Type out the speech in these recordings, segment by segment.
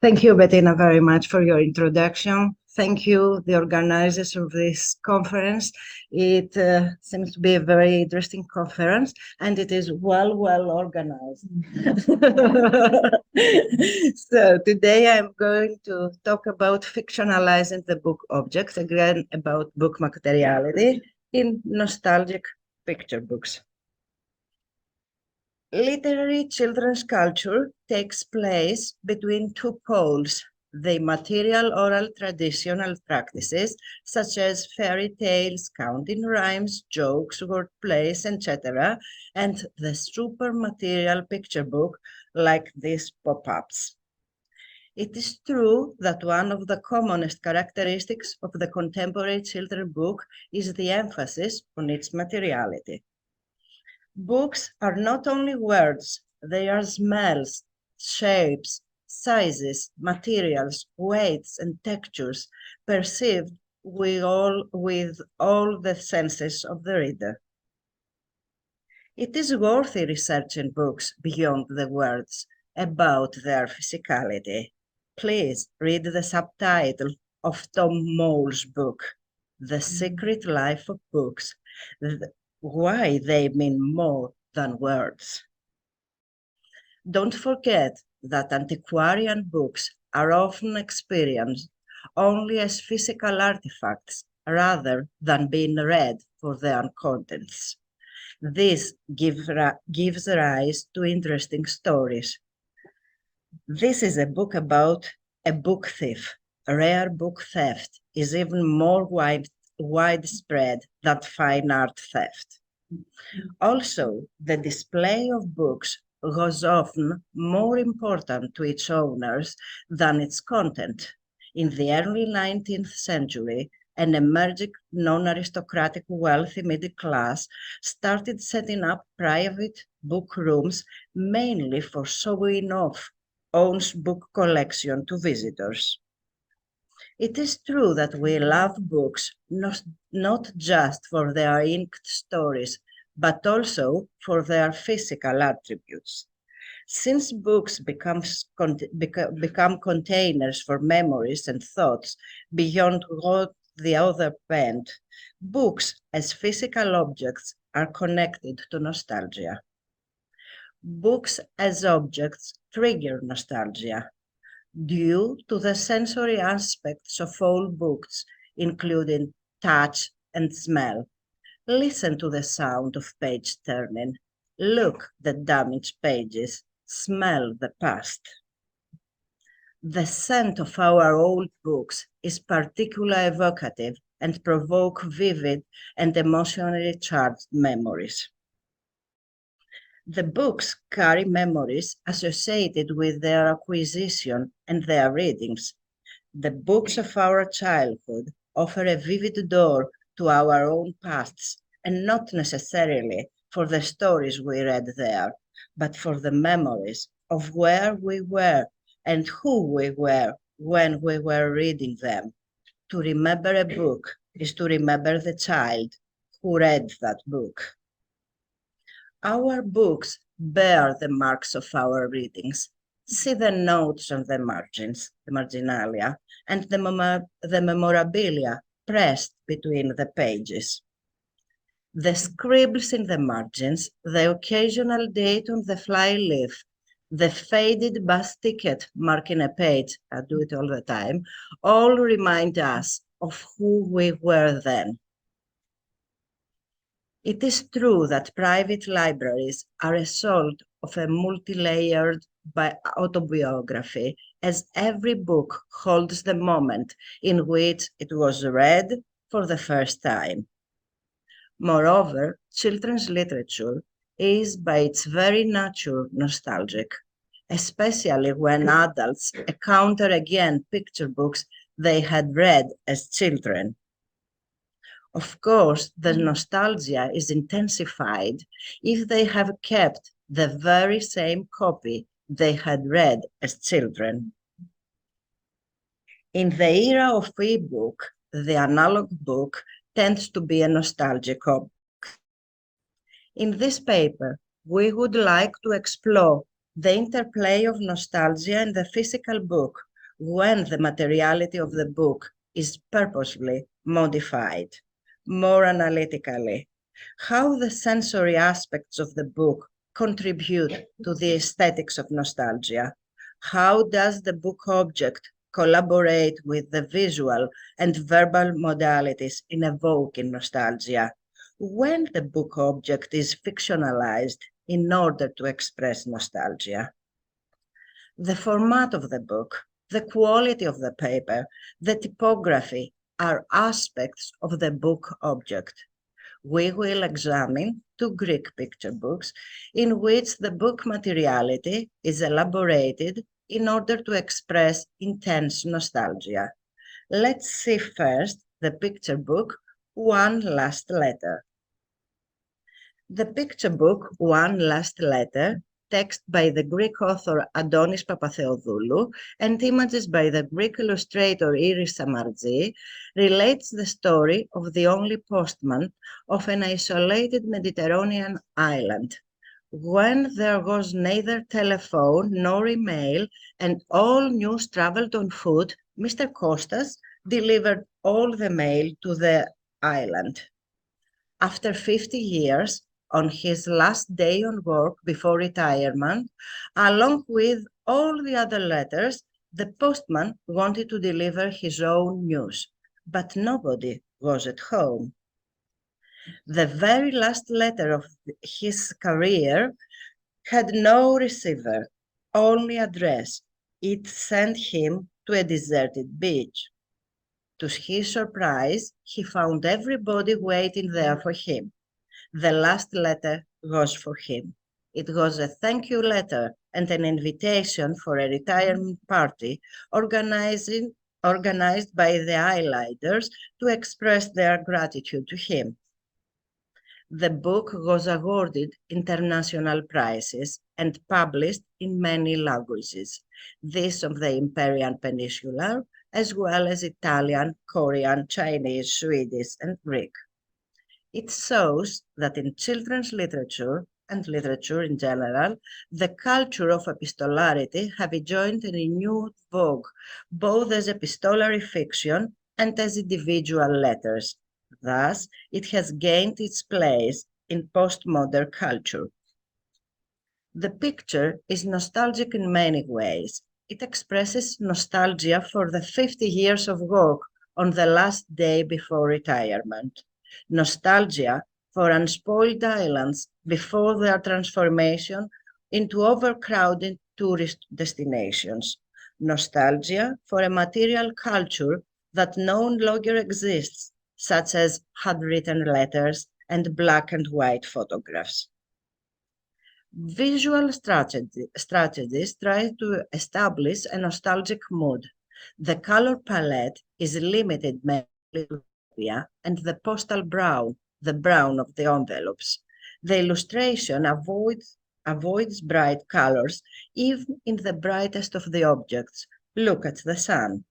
Thank you, Bettina, very much for your introduction. Thank you, the organizers of this conference. It seems to be a very interesting conference, and it is well organized. So today I'm going to talk about fictionalizing the book object, again about book materiality in nostalgic picture books. Literary children's culture takes place between two poles, the material oral traditional practices, such as fairy tales, counting rhymes, jokes, wordplays, etc., and the super material picture book like these pop-ups. It is true that one of the commonest characteristics of the contemporary children's book is the emphasis on its materiality. Books are not only words, they are smells, shapes, sizes, materials, weights, and textures perceived with all the senses of the reader. It is worthy researching books beyond the words about their physicality. Please read the subtitle of Tom Mole's book, The Secret Life of Books, why they mean more than words. Don't forget that antiquarian books are often experienced only as physical artifacts rather than being read for their contents. This gives rise to interesting stories. This is a book about a book thief. Rare book theft is even more widespread than fine art theft. Also, the display of books was often more important to its owners than its content. In the early 19th century, an emerging non-aristocratic wealthy middle class started setting up private book rooms mainly for showing off own book collection to visitors. It is true that we love books not just for their inked stories, but also for their physical attributes. Since books become containers for memories and thoughts beyond what the author penned, books as physical objects are connected to nostalgia. Books as objects trigger nostalgia due to the sensory aspects of all books, including touch and smell. Listen to the sound of page turning. Look the damaged pages. Smell the past. The scent of our old books is particularly evocative and provoke vivid and emotionally charged memories. The books carry memories associated with their acquisition and their readings. The books of our childhood offer a vivid door to our own pasts, and not necessarily for the stories we read there, but for the memories of where we were and who we were when we were reading them. To remember a book is to remember the child who read that book. Our books bear the marks of our readings. See the notes on the margins, the marginalia, and the memorabilia pressed between the pages. The scribbles in the margins, the occasional date on the fly leaf, the faded bus ticket marking a page, I do it all the time, all remind us of who we were then. It is true that private libraries are a sort of a multi-layered autobiography, as every book holds the moment in which it was read for the first time. Moreover, children's literature is by its very nature nostalgic, especially when adults encounter again picture books they had read as children. Of course, the nostalgia is intensified if they have kept the very same copy they had read as children. In the era of e-book, the analog book tends to be a nostalgic object. In this paper, we would like to explore the interplay of nostalgia and the physical book when the materiality of the book is purposefully modified, more analytically, how the sensory aspects of the book contribute to the aesthetics of nostalgia. How does the book object collaborate with the visual and verbal modalities in evoking nostalgia? When the book object is fictionalized in order to express nostalgia. The format of the book, the quality of the paper, the typography are aspects of the book object. We will examine two Greek picture books in which the book materiality is elaborated in order to express intense nostalgia. Let's see first the picture book, One Last Letter. The picture book, One Last Letter, text by the Greek author Adonis Papatheodoulou and images by the Greek illustrator Iris Samartzi, relates the story of the only postman of an isolated Mediterranean island. When there was neither telephone nor email and all news traveled on foot, Mr. Kostas delivered all the mail to the island. After 50 years, on his last day on work before retirement, along with all the other letters, the postman wanted to deliver his own news, but nobody was at home. The very last letter of his career had no receiver, only address. It sent him to a deserted beach. To his surprise, he found everybody waiting there for him. The last letter was for him. It was a thank you letter and an invitation for a retirement party organized by the islanders to express their gratitude to him. The book was awarded international prizes and published in many languages, this of the Iberian Peninsula, as well as Italian, Korean, Chinese, Swedish, and Greek. It shows that in children's literature and literature in general, the culture of epistolary have enjoyed a renewed vogue, both as epistolary fiction and as individual letters. Thus, it has gained its place in postmodern culture. The picture is nostalgic in many ways. It expresses nostalgia for the 50 years of work on the last day before retirement. Nostalgia for unspoiled islands before their transformation into overcrowded tourist destinations. Nostalgia for a material culture that no longer exists, such as handwritten letters and black and white photographs. Visual strategies try to establish a nostalgic mood. The color palette is limited mainly to sepia and the postal brown, the brown of the envelopes. The illustration avoids bright colors, even in the brightest of the objects. Look at the sun.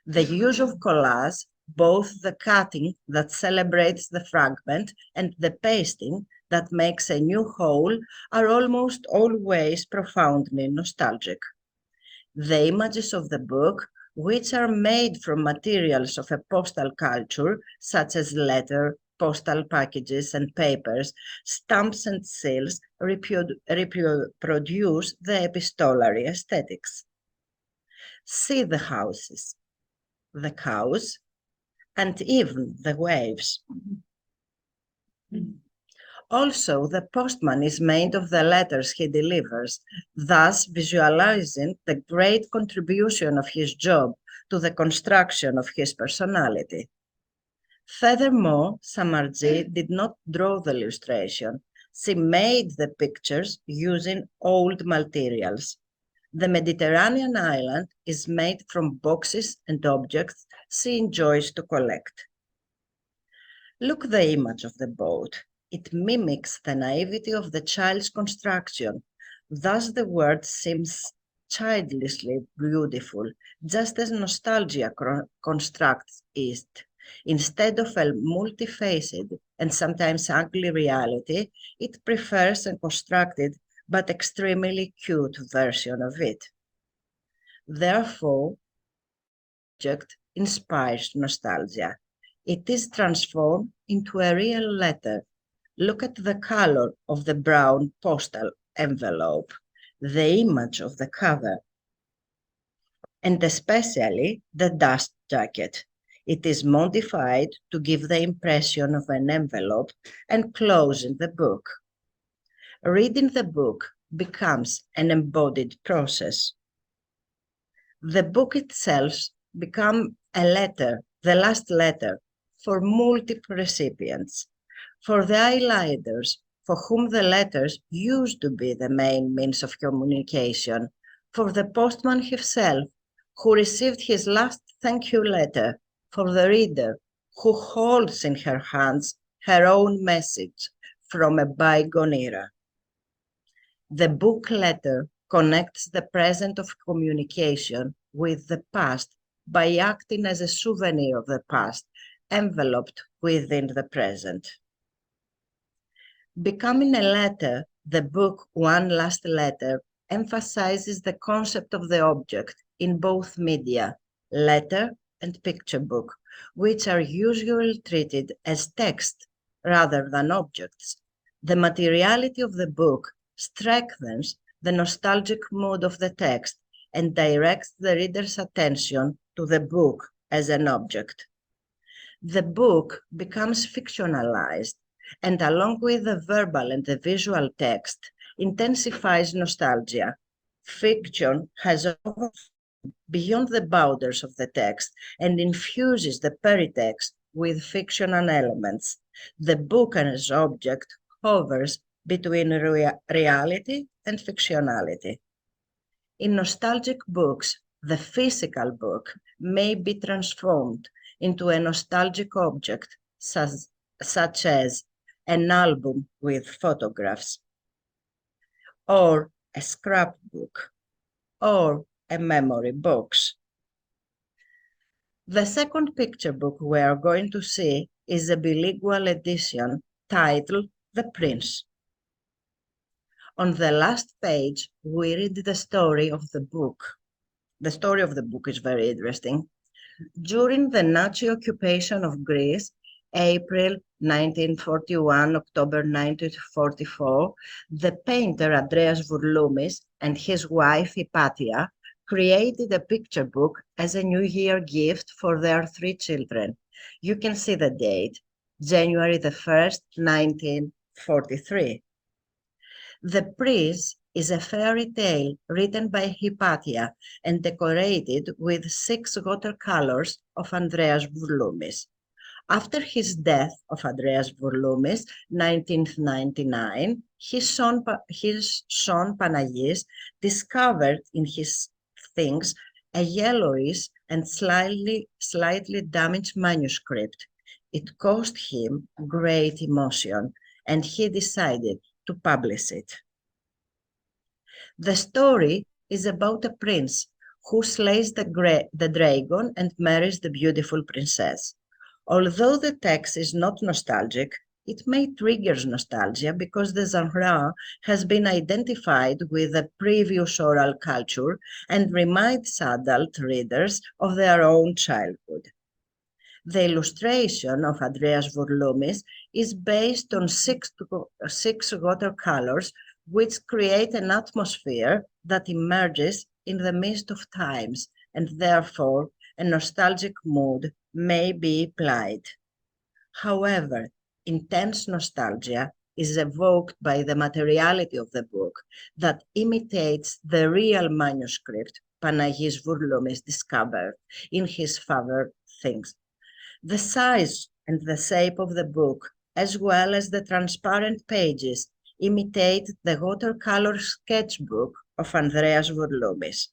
The use of collage, both the cutting that celebrates the fragment and the pasting that makes a new whole, are almost always profoundly nostalgic. The images of the book, which are made from materials of a postal culture, such as letter, postal packages and papers, stamps and seals, reproduce the epistolary aesthetics. See the houses, the cows, and even the waves. Also, the postman is made of the letters he delivers, thus visualizing the great contribution of his job to the construction of his personality. Furthermore, Samartzi did not draw the illustration. She made the pictures using old materials. The Mediterranean island is made from boxes and objects she enjoys to collect. Look the image of the boat. It mimics the naivety of the child's construction. Thus the word seems childishly beautiful, just as nostalgia constructs it. Instead of a multifaceted and sometimes ugly reality, it prefers a constructed but extremely cute version of it. Therefore, object inspires nostalgia. It is transformed into a real letter. Look at the color of the brown postal envelope, the image of the cover, and especially the dust jacket. It is modified to give the impression of an envelope and closing the book. Reading the book becomes an embodied process. The book itself becomes a letter, the last letter, for multiple recipients. For the highlighters, for whom the letters used to be the main means of communication, for the postman himself, who received his last thank you letter, for the reader, who holds in her hands her own message from a bygone era. The book letter connects the present of communication with the past by acting as a souvenir of the past, enveloped within the present. Becoming a letter, the book One Last Letter emphasizes the concept of the object in both media, letter and picture book, which are usually treated as text rather than objects. The materiality of the book strengthens the nostalgic mood of the text and directs the reader's attention to the book as an object. The book becomes fictionalized, and along with the verbal and the visual text, intensifies nostalgia. Fiction has beyond the boundaries of the text and infuses the peritext with fictional elements. The book as object hovers between reality and fictionality. In nostalgic books, the physical book may be transformed into a nostalgic object, such as an album with photographs, or a scrapbook, or a memory box. The second picture book we are going to see is a bilingual edition titled The Prince. On the last page, we read the story of the book. The story of the book is very interesting. During the Nazi occupation of Greece, April 1941, October 1944, the painter Andreas Vourloumis and his wife Hypatia created a picture book as a New Year gift for their 3 children. You can see the date, January the 1st, 1943. The Prince is a fairy tale written by Hypatia and decorated with 6 watercolors of Andreas Vourloumis. After his death of Andreas Vourloumis, 1999, his son Panagis discovered in his things a yellowish and slightly damaged manuscript. It caused him great emotion, and he decided to publish it. The story is about a prince who slays the dragon and marries the beautiful princess. Although the text is not nostalgic, it may trigger nostalgia because the genre has been identified with the previous oral culture and reminds adult readers of their own childhood. The illustration of Andreas Vourloumis is based on 6 watercolors, which create an atmosphere that emerges in the midst of times, and therefore a nostalgic mood may be applied. However, intense nostalgia is evoked by the materiality of the book that imitates the real manuscript Panagis Vourloumis discovered in his favorite things. The size and the shape of the book, as well as the transparent pages, imitate the watercolor sketchbook of Andreas Vourloumis.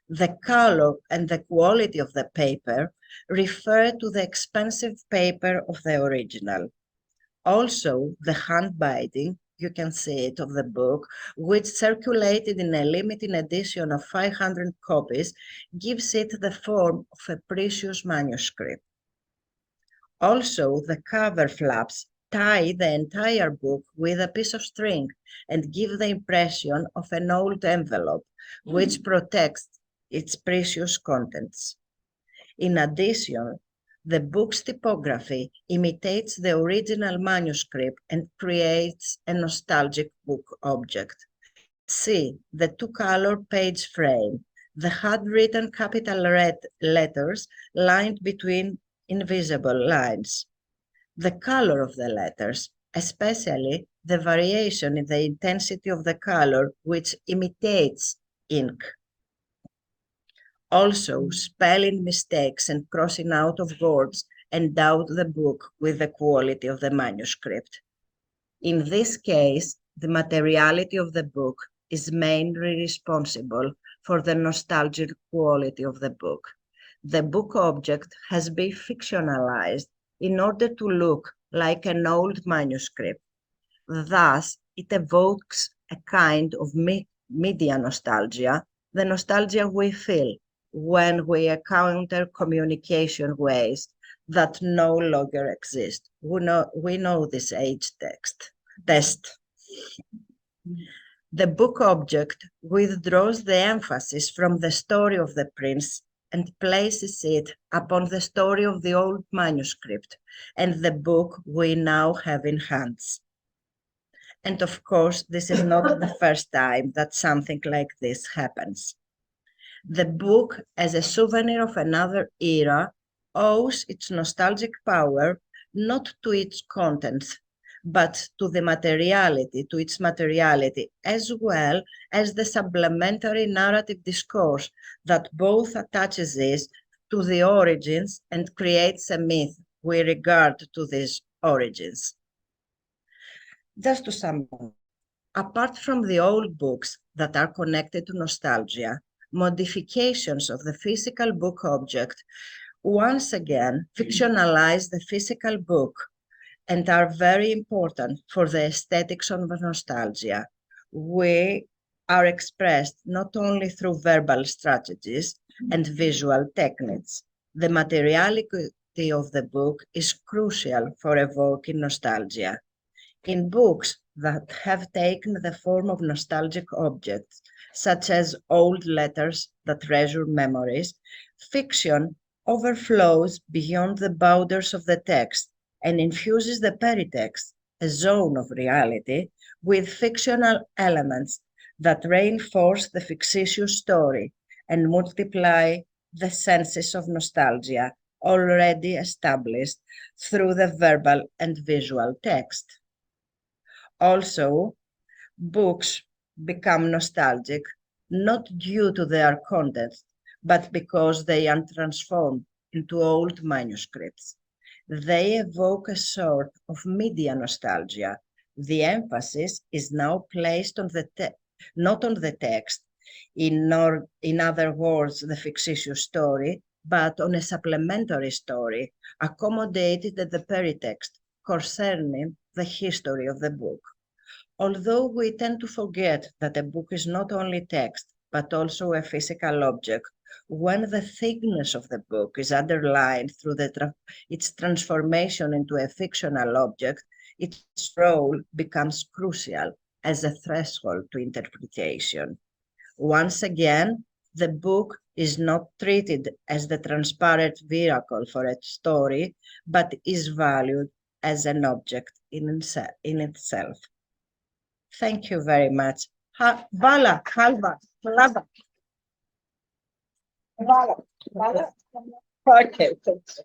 The color and the quality of the paper refer to the expensive paper of the original. Also, the handbinding, you can see it, of the book, which circulated in a limited edition of 500 copies, gives it the form of a precious manuscript. Also, the cover flaps tie the entire book with a piece of string and give the impression of an old envelope, which protects its precious contents. In addition, the book's typography imitates the original manuscript and creates a nostalgic book object. See the two-color page frame, the handwritten capital red letters lined between invisible lines. The color of the letters, especially the variation in the intensity of the color, which imitates ink. Also, spelling mistakes and crossing out of words endow the book with the quality of the manuscript. In this case, the materiality of the book is mainly responsible for the nostalgic quality of the book. The book object has been fictionalized in order to look like an old manuscript. Thus, it evokes a kind of media nostalgia, the nostalgia we feel when we encounter communication ways that no longer exist. We know this age test. The book object withdraws the emphasis from the story of the prince and places it upon the story of the old manuscript and the book we now have in hands. And of course, this is not the first time that something like this happens. The book, as a souvenir of another era, owes its nostalgic power not to its contents, but to its materiality, as well as the supplementary narrative discourse that both attaches this to the origins and creates a myth with regard to these origins. Just to sum up, apart from the old books that are connected to nostalgia, modifications of the physical book object once again fictionalize the physical book and are very important for the aesthetics of nostalgia. We are expressed not only through verbal strategies and visual techniques. The materiality of the book is crucial for evoking nostalgia. In books that have taken the form of nostalgic objects, such as old letters that treasure memories, fiction overflows beyond the borders of the text and infuses the peritext, a zone of reality, with fictional elements that reinforce the fictitious story and multiply the senses of nostalgia already established through the verbal and visual text. Also, books become nostalgic not due to their content, but because they are transformed into old manuscripts. They evoke a sort of media nostalgia. The emphasis is now placed on not on the text, in other words, the fictitious story, but on a supplementary story accommodated at the peritext concerning the history of the book. Although we tend to forget that a book is not only text, but also a physical object, when the thickness of the book is underlined through its transformation into a fictional object, its role becomes crucial as a threshold to interpretation. Once again, the book is not treated as the transparent vehicle for a story, but is valued as an object in itself. Thank you very much. Vala, Halva, Lava. Vala, Vala. Okay, thanks.